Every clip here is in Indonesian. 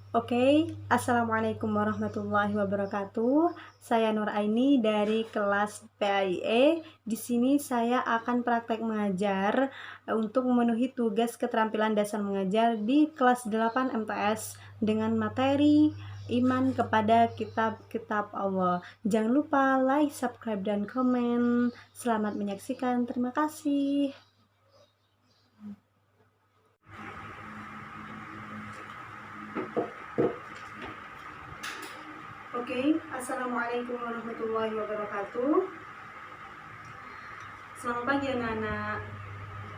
Oke, Assalamualaikum warahmatullahi wabarakatuh. Saya Nur Aini dari kelas PAIE. Di sini saya akan praktek mengajar untuk memenuhi tugas keterampilan dasar mengajar di kelas 8 MTS dengan materi iman kepada kitab-kitab Allah. Jangan lupa like, subscribe, dan komen. Selamat menyaksikan. Terima kasih. Oke, Assalamualaikum warahmatullahi wabarakatuh. Selamat pagi anak-anak.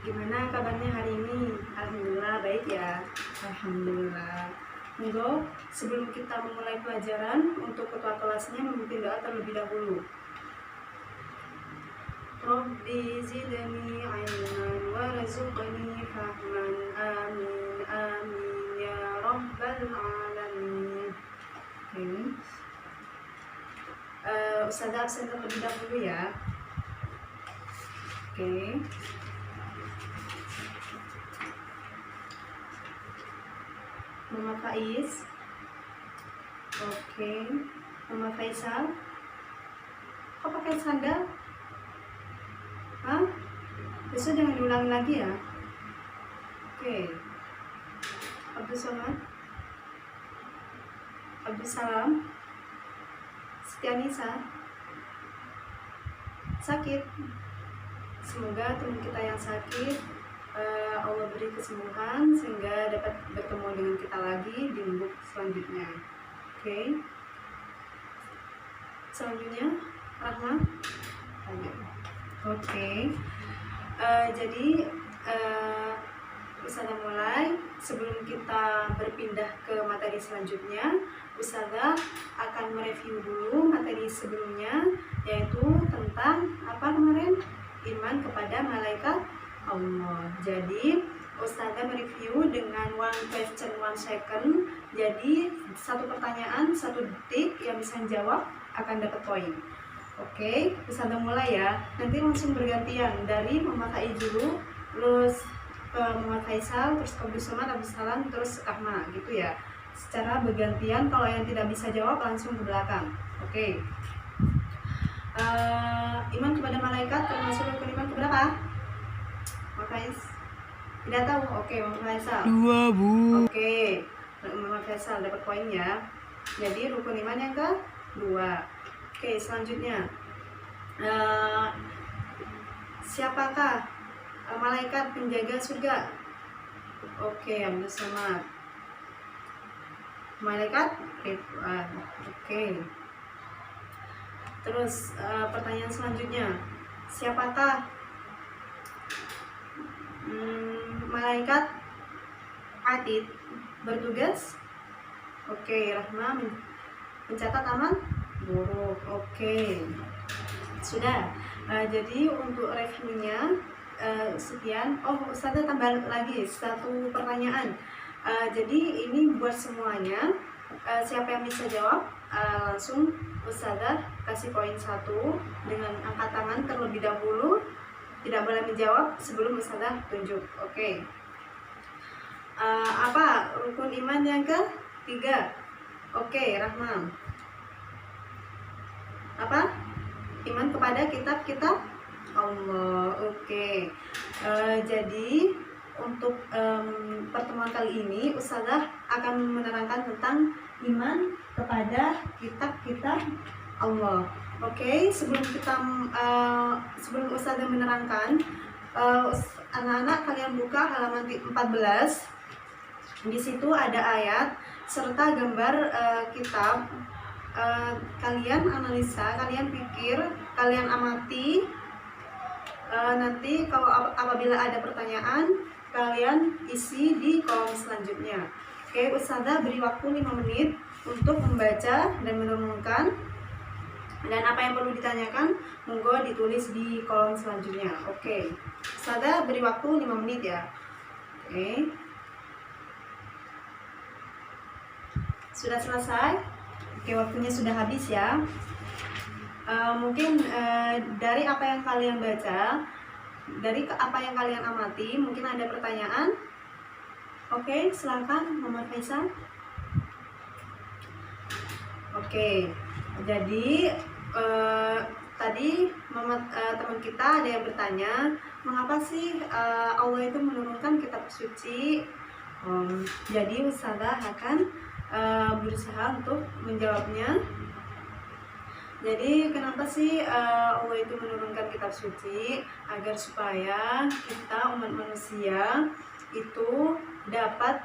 Gimana kabarnya hari ini? Alhamdulillah baik ya. Alhamdulillah. Monggo sebelum kita memulai pelajaran, untuk ketua kelasnya memimpin doa terlebih dahulu. Rabbi zidni ilman warzuqni fahman. Amin amin ya rabbal alamin. Ustazah absen terlebih dahulu ya. Oke. Mama Faiz. Oke. Mama Faisal. Kok pakai sandal? Hah? Besok jangan diulangi lagi ya. Oke. Abdul Somad. Abdul Salam. Setianisa. Sakit. Semoga teman kita yang sakit Allah beri kesembuhan sehingga dapat bertemu dengan kita lagi di minggu selanjutnya. Oke. Selanjutnya Rahma. Oke. Jadi Ustazah mulai. Sebelum kita berpindah ke materi selanjutnya, Ustazah akan mereview dulu materi sebelumnya, yaitu tentang apa kemarin? Iman kepada malaikat Allah. Jadi Ustazah mereview dengan one question one second. Jadi satu pertanyaan 1 detik, yang bisa jawab akan dapat poin. Oke, Ustazah mulai ya. Nanti langsung bergantian dari Mama Faiz dulu, terus ke Muhammad Faisal, terus ke Abdul Somad, Abdul Salam, terus Ahmad gitu ya. Secara bergantian, kalau yang tidak bisa jawab langsung ke belakang. Oke. Iman kepada malaikat termasuk rukun iman keberapa? Muhammad Faiz? Tidak tahu. Oke, Muhammad Faisal. 2, Bu. Oke, Muhammad Faisal dapat poin ya. Jadi rukun iman yang kedua. Oke, selanjutnya siapakah malaikat penjaga surga? Oke, Abdul Somad. Malaikat Ridwan. Oke. Terus pertanyaan selanjutnya, siapakah malaikat Atid bertugas? Oke, Rahma mencatat aman buruk. Oke, sudah. Jadi untuk reviewnya sekian. Oh, Ustazah tambah lagi satu pertanyaan. Jadi ini buat semuanya. Siapa yang bisa jawab langsung Ustazah kasih poin 1 dengan angkat tangan terlebih dahulu. Tidak boleh menjawab sebelum Ustazah tunjuk. Oke. Apa rukun iman yang ketiga? Oke, Rahman. Apa? Iman kepada kitab-kitab Allah. Oke. Jadi untuk pertemuan kali ini Ustazah akan menerangkan tentang iman kepada kitab-kitab Allah. Oke, sebelum Ustazah menerangkan, anak-anak kalian buka halaman 14. Di situ ada ayat serta gambar kitab. Kalian analisa, kalian pikir, kalian amati. Nanti kalau apabila ada pertanyaan, kalian isi di kolom selanjutnya. Oke, Ustazah beri waktu 5 menit untuk membaca dan merenungkan. Dan apa yang perlu ditanyakan, monggo ditulis di kolom selanjutnya. Oke, Ustazah beri waktu 5 menit ya. Oke. Sudah selesai? Oke, waktunya sudah habis ya. Mungkin dari apa yang kalian baca, dari apa yang kalian amati, mungkin ada pertanyaan. Oke, silakan Muhammad Faisal. Oke, jadi tadi teman kita ada yang bertanya, mengapa sih Allah itu menurunkan kitab suci? Jadi Ustazah akan berusaha untuk menjawabnya. Jadi kenapa sih Allah itu menurunkan kitab suci? Agar supaya kita umat manusia itu dapat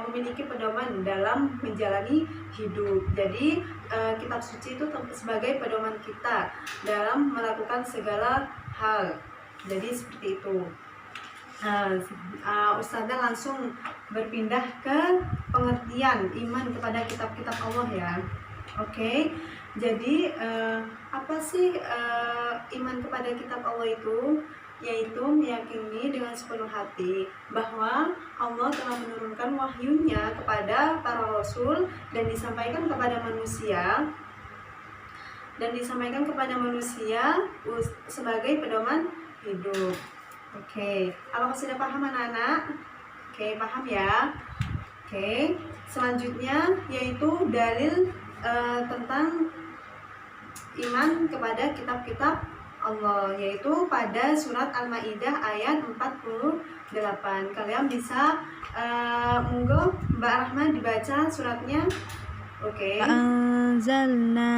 memiliki pedoman dalam menjalani hidup. Jadi kitab suci itu sebagai pedoman kita dalam melakukan segala hal. Jadi seperti itu. Ustazah langsung berpindah ke pengertian iman kepada kitab-kitab Allah ya. Oke, jadi apa sih iman kepada kitab Allah itu? Yaitu meyakini dengan sepenuh hati bahwa Allah telah menurunkan wahyunya kepada para rasul dan disampaikan kepada manusia sebagai pedoman hidup. Oke, apakah sudah paham anak-anak? Oke, paham ya? Oke, selanjutnya yaitu dalil tentang iman kepada kitab-kitab Allah, yaitu pada surat Al-Maidah ayat 48. Kalian bisa monggo Mbak Rahma dibaca suratnya. Oke. Anzalna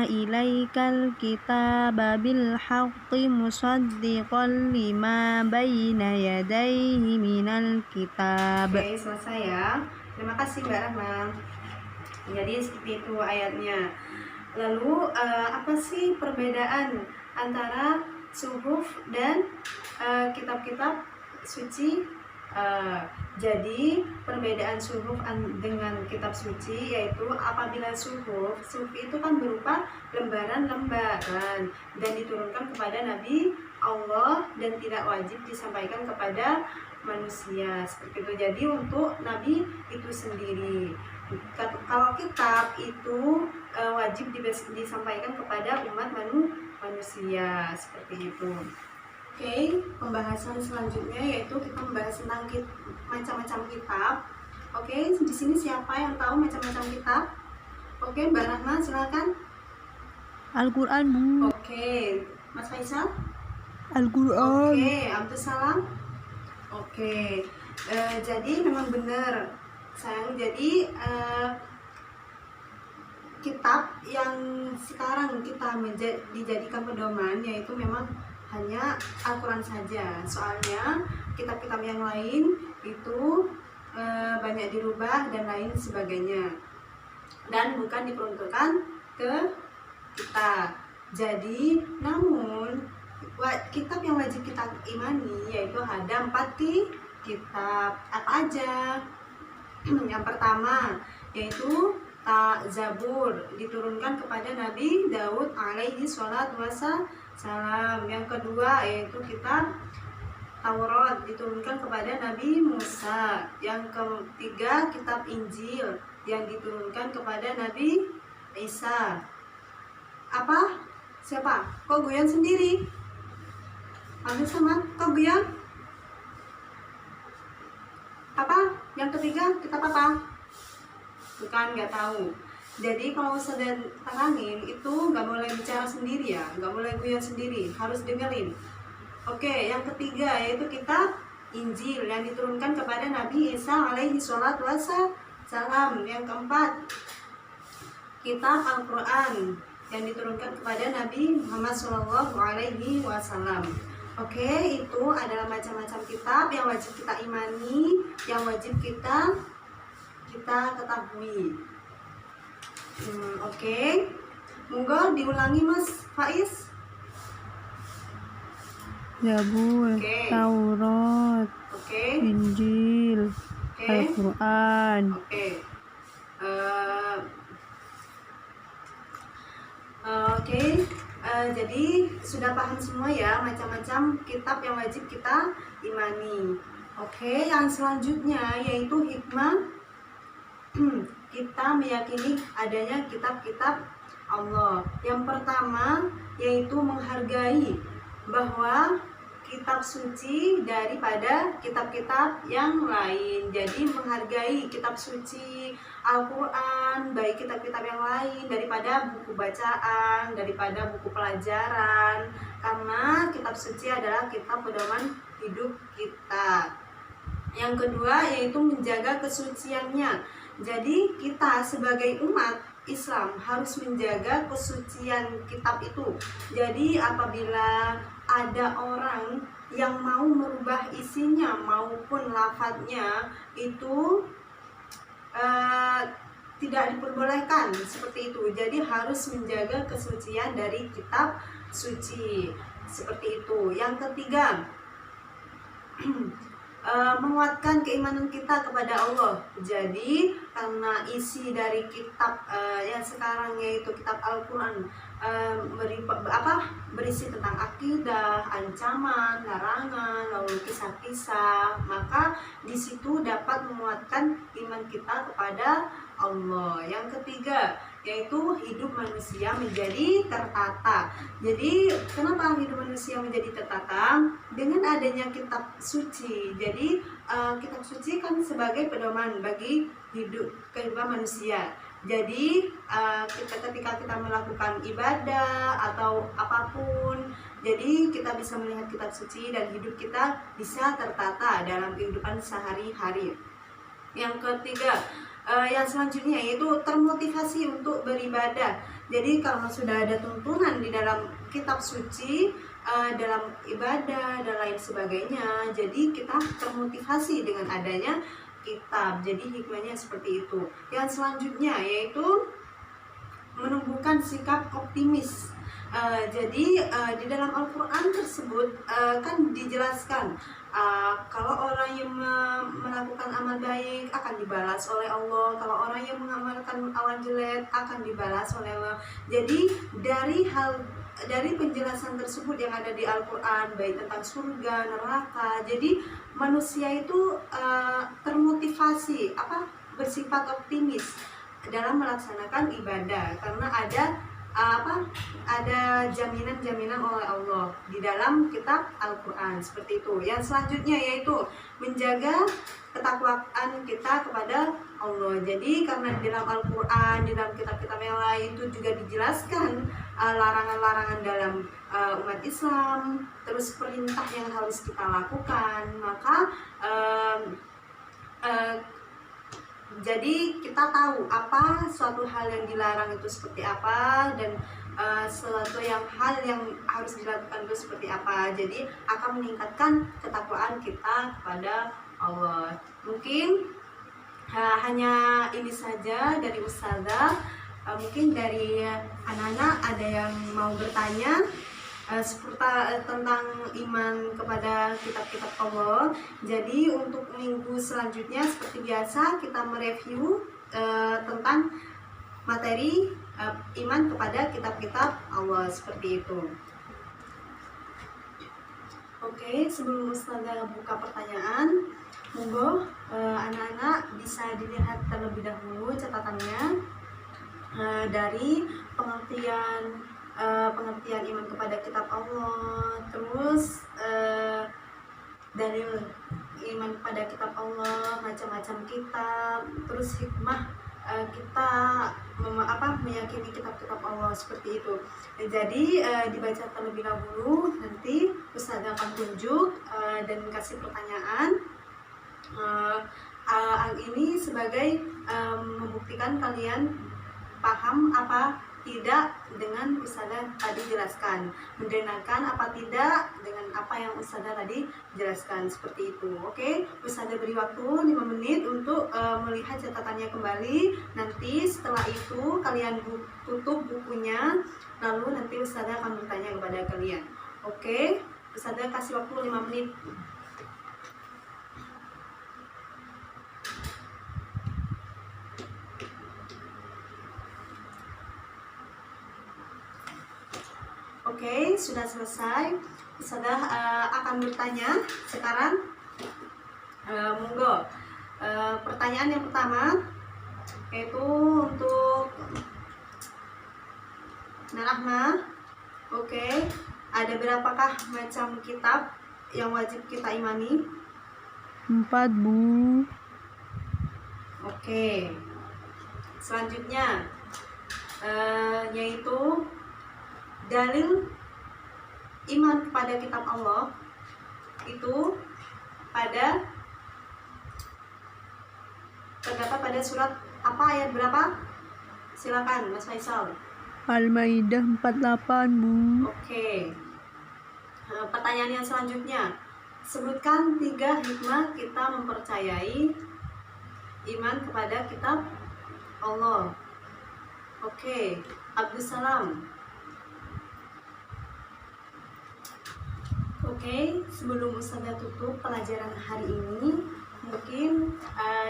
ilaikal kitaba bil haqqi musaddiqan lima baina yadayhi minal kitab. Oke, selesai ya. Terima kasih Mbak Rahma. Jadi seperti itu ayatnya. Lalu apa sih perbedaan antara suhuf dan kitab-kitab suci? Jadi perbedaan suhuf dengan kitab suci yaitu apabila suhuf itu kan berupa lembaran-lembaran dan diturunkan kepada Nabi Allah dan tidak wajib disampaikan kepada manusia seperti itu. Jadi untuk Nabi itu sendiri. Kalau kitab itu wajib disampaikan kepada umat manusia seperti itu. Oke, pembahasan selanjutnya yaitu kita membahas tentang macam-macam kitab. Oke, di sini siapa yang tahu macam-macam kitab? Oke, Mbak Rahma silakan. Al-Quran, Bu. Oke, Mas Faisal? Al-Quran. Oke, Abdul Salam. Oke, jadi memang benar sayang. Jadi kitab yang sekarang kita dijadikan pedoman yaitu memang hanya Al-Quran saja. Soalnya kitab-kitab yang lain itu banyak dirubah dan lain sebagainya dan bukan diperuntukkan ke kita. Jadi namun kitab yang wajib kita imani yaitu ada 4 kitab. Apa aja? Yang pertama yaitu Zabur, diturunkan kepada Nabi Daud alaihi sholatu wassalam. Yang kedua yaitu kitab Taurat, diturunkan kepada Nabi Musa. Yang ketiga kitab Injil yang diturunkan kepada Nabi Isa. Apa? Siapa? Kok guyon sendiri? Ambil sama? Kok guyon? Apa? Yang ketiga kitab apa? Bukan, nggak tahu. Jadi kalau sudah terangin itu nggak boleh bicara sendiri ya, nggak boleh guyon sendiri, harus dengerin. Oke, yang ketiga yaitu kitab Injil yang diturunkan kepada Nabi Isa alaihi sholatu wassalam. Yang keempat kitab Al-Quran yang diturunkan kepada Nabi Muhammad Shallallahu alaihi wasallam. Oke, itu adalah macam-macam kitab yang wajib kita imani, yang wajib kita ketahui. Oke. Monggo diulangi Mas Faiz. Zabur, Taurat, Injil, Al-Quran. Jadi sudah paham semua ya macam-macam kitab yang wajib kita imani. Oke, yang selanjutnya yaitu hikmah kita meyakini adanya kitab-kitab Allah. Yang pertama yaitu menghargai bahwa kitab suci daripada kitab-kitab yang lain. Jadi menghargai kitab suci Al-Quran, baik kitab-kitab yang lain daripada buku bacaan, daripada buku pelajaran, karena kitab suci adalah kitab pedoman hidup kita. Yang kedua yaitu menjaga kesuciannya. Jadi kita sebagai umat Islam harus menjaga kesucian kitab itu. Jadi apabila ada orang yang mau merubah isinya maupun lafadznya itu tidak diperbolehkan seperti itu. Jadi harus menjaga kesucian dari kitab suci seperti itu. Yang ketiga, menguatkan keimanan kita kepada Allah. Jadi karena isi dari kitab yang sekarang yaitu kitab Al-Quran berisi tentang akidah, ancaman, larangan, lalu kisah-kisah, maka di situ dapat menguatkan iman kita kepada Allah. Yang ketiga yaitu hidup manusia menjadi tertata. Jadi kenapa hidup manusia menjadi tertata? Dengan adanya kitab suci. Jadi kitab suci kan sebagai pedoman bagi kehidupan manusia. Jadi ketika kita melakukan ibadah atau apapun, jadi kita bisa melihat kitab suci dan hidup kita bisa tertata dalam kehidupan sehari-hari. Yang ketiga, yang selanjutnya yaitu termotivasi untuk beribadah. Jadi kalau sudah ada tuntunan di dalam kitab suci dalam ibadah dan lain sebagainya, jadi kita termotivasi dengan adanya kitab. Jadi hikmahnya seperti itu. Yang selanjutnya yaitu menumbuhkan sikap optimis. Jadi di dalam Al-Quran tersebut kan dijelaskan kalau orang yang melakukan amal baik akan dibalas oleh Allah, kalau orang yang mengamalkan amal jelek akan dibalas oleh Allah. Jadi dari penjelasan tersebut yang ada di Al-Quran, baik tentang surga, neraka, jadi manusia itu termotivasi bersifat optimis dalam melaksanakan ibadah karena ada jaminan-jaminan oleh Allah di dalam kitab Al-Quran seperti itu. Yang selanjutnya yaitu menjaga ketakwaan kita kepada Allah. Jadi karena di dalam Al-Quran, di dalam kitab-kitab yang lain itu juga dijelaskan larangan-larangan dalam umat Islam, terus perintah yang harus kita lakukan, maka jadi kita tahu apa suatu hal yang dilarang itu seperti apa dan suatu hal yang harus dilakukan itu seperti apa. Jadi akan meningkatkan ketakwaan kita kepada Allah. Mungkin hanya ini saja dari Ustazah. Mungkin dari anak-anak ada yang mau bertanya tentang iman kepada kitab-kitab Allah. Jadi untuk minggu selanjutnya seperti biasa kita mereview tentang materi iman kepada kitab-kitab Allah seperti itu. Oke, sebelum Ustazah buka pertanyaan, monggo anak-anak bisa dilihat terlebih dahulu catatannya dari pengertian iman kepada kitab Allah, terus dalil iman kepada kitab Allah, macam-macam kitab, terus hikmah kita meyakini kitab-kitab Allah seperti itu. Jadi dibaca terlebih dahulu, nanti Ustazah akan tunjuk dan kasih pertanyaan. Ini sebagai membuktikan kalian paham apa tidak dengan Ustazah tadi jelaskan, mendengarkan apa tidak dengan apa yang Ustazah tadi jelaskan seperti itu. Oke, Ustazah beri waktu 5 menit untuk melihat catatannya kembali. Nanti setelah itu kalian tutup bukunya, lalu nanti Ustazah akan bertanya kepada kalian. Oke, Ustazah kasih waktu 5 menit. Oke, sudah selesai. Ustazah akan bertanya sekarang. Monggo. Pertanyaan yang pertama yaitu untuk Narahma. Oke, ada berapakah macam kitab yang wajib kita imani? 4, Bu. Oke. Selanjutnya yaitu dalil iman kepada kitab Allah itu terdapat pada surat apa, ayat berapa? Silakan Mas Faisal. Al-Maidah 48, Bu. Oke. Pertanyaan yang selanjutnya, sebutkan 3 hikmah kita mempercayai iman kepada kitab Allah. Oke, Abdussalam. Oke, sebelum Ustazah tutup pelajaran hari ini, mungkin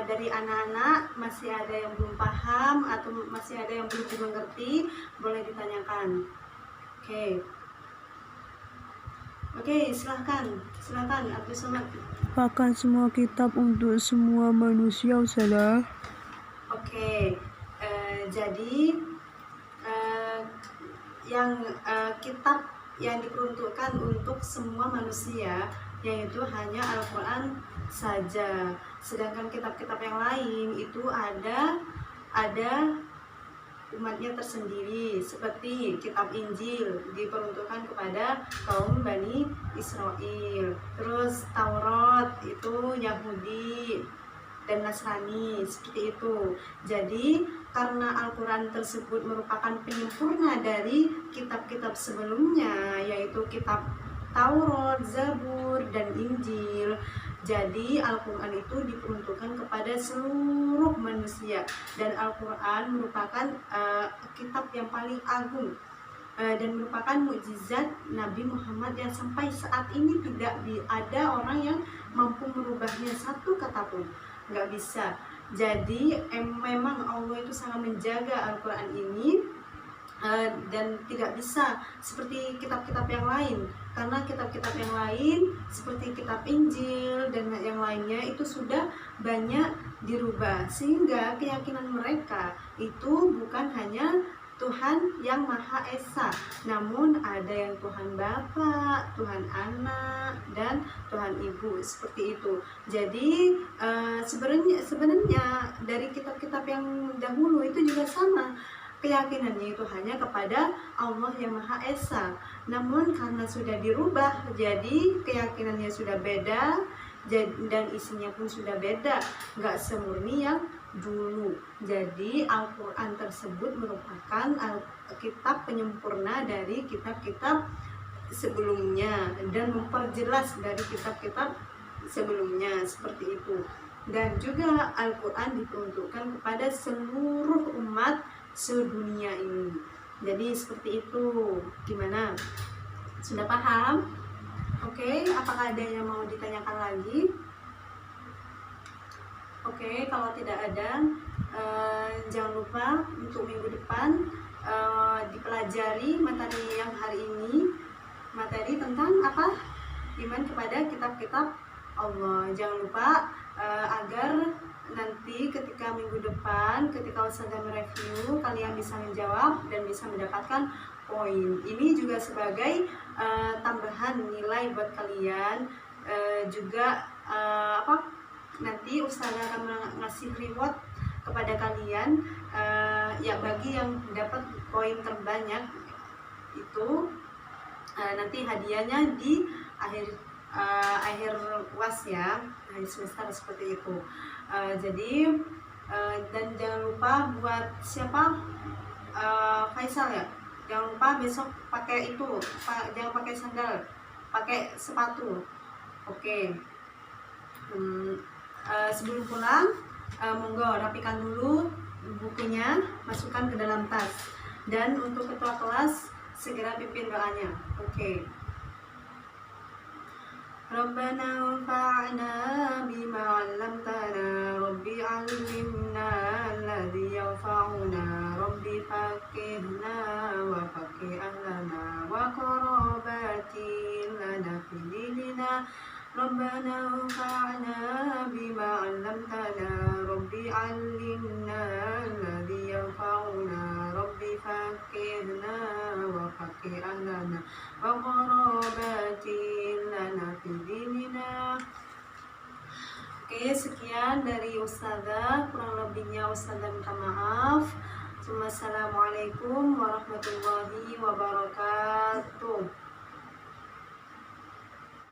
dari anak-anak masih ada yang belum paham atau masih ada yang belum mengerti, boleh ditanyakan. Oke, silahkan Abdul Somad. Apakah semua kitab untuk semua manusia, Ustazah? Oke, jadi kitab yang diperuntukkan untuk semua manusia yaitu hanya Al-Quran saja. Sedangkan kitab-kitab yang lain itu ada umatnya tersendiri, seperti kitab Injil diperuntukkan kepada kaum Bani Israel, terus Taurat itu Yahudi dan Nasrani, seperti itu. Jadi karena Al-Quran tersebut merupakan penyempurna dari kitab-kitab sebelumnya, yaitu kitab Taurat, Zabur, dan Injil, jadi Al-Quran itu diperuntukkan kepada seluruh manusia. Dan Al-Quran merupakan kitab yang paling agung dan merupakan mukjizat Nabi Muhammad yang sampai saat ini tidak ada orang yang mampu merubahnya satu kata pun, nggak bisa. Jadi memang Allah itu sangat menjaga Al-Quran ini dan tidak bisa seperti kitab-kitab yang lain, karena kitab-kitab yang lain seperti kitab Injil dan yang lainnya itu sudah banyak dirubah, sehingga keyakinan mereka itu bukan hanya Tuhan yang Maha Esa, namun ada yang Tuhan Bapa, Tuhan Anak, dan Tuhan Ibu, seperti itu. Jadi sebenarnya dari kitab-kitab yang dahulu itu juga sama, keyakinannya itu hanya kepada Allah yang Maha Esa. Namun karena sudah dirubah, jadi keyakinannya sudah beda dan isinya pun sudah beda, nggak semurni yang dulu. Jadi Al-Quran tersebut merupakan kitab penyempurna dari kitab-kitab sebelumnya dan memperjelas dari kitab-kitab sebelumnya, seperti itu. Dan juga Al-Quran diperuntukkan kepada seluruh umat sedunia ini. Jadi seperti itu. Gimana? Sudah paham? Oke, apakah ada yang mau ditanyakan lagi? Oke, kalau tidak ada, jangan lupa untuk minggu depan dipelajari materi yang hari ini, materi tentang apa? Iman kepada kitab-kitab Allah. Jangan lupa agar nanti ketika minggu depan, ketika Ustazah mereview, kalian bisa menjawab dan bisa mendapatkan poin. Ini juga sebagai tambahan nilai buat kalian. Juga nanti Ustazah akan ngasih reward kepada kalian, ya bagi yang dapat poin terbanyak itu nanti hadiahnya di akhir UAS ya, akhir semester, seperti itu. Jadi dan jangan lupa buat siapa, Faisal ya, jangan lupa besok pakai itu, jangan pakai sandal, pakai sepatu. Oke. Sebelum pulang, monggo rapikan dulu bukunya, masukkan ke dalam tas, dan untuk ketua kelas segera pimpin doanya. Oke. Rabbana anfa'na bima 'allamtana, Rabbi 'allimna alladhi yanfa'una, Rabbi faqihna wa faqih ahlana wa qarabati lana fi dinina. Rabbana anfa'na bima 'allamtana, Rabbi 'allimna alladhi yanfa'una, Rabbi faqihna wa faqih ahlana wa qarabati lana fi dinina. Oke, sekian dari Ustazah, kurang lebihnya Ustazah minta maaf. Wassalamualaikum warahmatullahi wabarakatuh.